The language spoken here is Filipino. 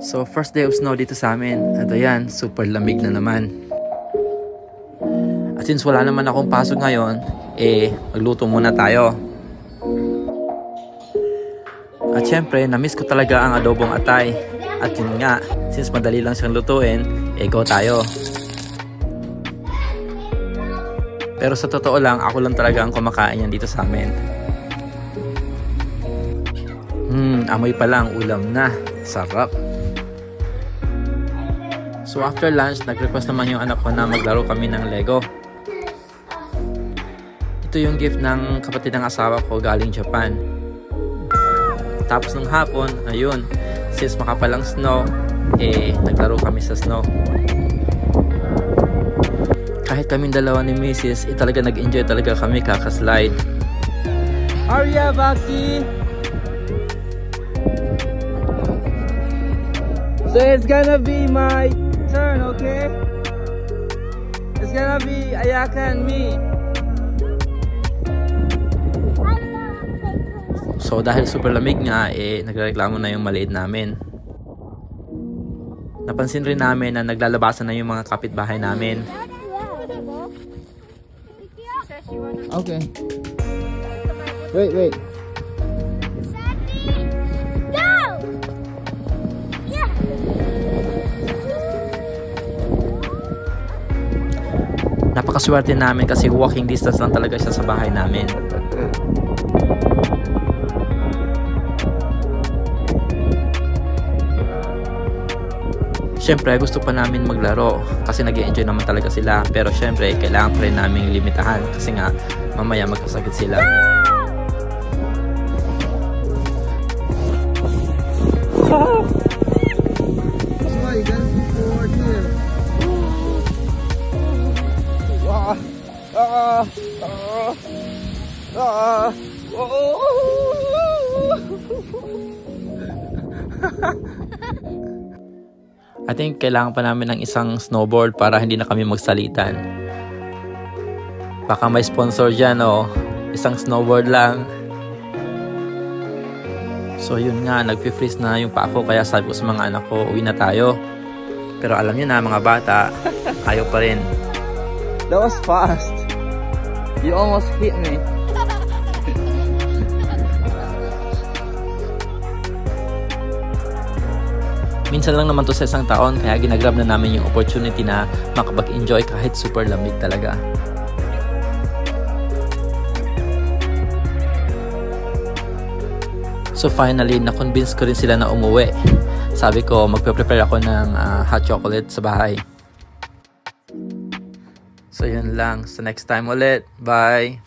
So first day of snow dito sa amin. At ayan, super lamig na naman. At since wala naman akong pasok ngayon, magluto muna tayo. At syempre, na-miss ko talaga ang adobong atay. At yun nga, since madali lang siyang lutuin, go tayo. Pero sa totoo lang, ako lang talaga ang kumakain yan dito sa amin. Amoy pa lang, ulam na. Sarap. So after lunch, nag-request naman yung anak ko na maglaro kami ng Lego. Ito yung gift ng kapatid ng asawa ko galing Japan. Tapos nung hapon, ayun, since makapalang snow, naglaro kami sa snow. Kahit kaming dalawa ni Mrs., talaga nag-enjoy talaga kami kakaslide. Arya, Baki! So it's gonna be my turn, okay? It's gonna be Ayaka and me. So dahil super lamig nga, nagreklamo na yung maliit namin. Napansin rin namin na naglalabasan na yung mga kapitbahay namin. Okay. Wait. Go! Yeah. Napakaswerte namin kasi walking distance lang talaga siya sa bahay namin. Siyempre, gusto pa namin maglaro kasi nag-i-enjoy naman talaga sila. Pero siyempre, kailangan pa rin namin limitahan kasi nga, mamaya magkasakit sila. I think kailangan pa namin ng isang snowboard para hindi na kami magsalitan. Baka may sponsor dyan isang snowboard lang. So yun nga, nagpi-freeze na yung paa ko kaya sabi ko sa mga anak ko, uwi na tayo. Pero alam niyo na mga bata, ayaw pa rin. That was fast. You almost hit me. Minsan lang naman to sa isang taon kaya ginagrab na namin yung opportunity na makapag-enjoy kahit super lamig talaga. So finally, na-convince ko rin sila na umuwi. Sabi ko, magpe-prepare ako ng hot chocolate sa bahay. So yun lang. So next time ulit. Bye!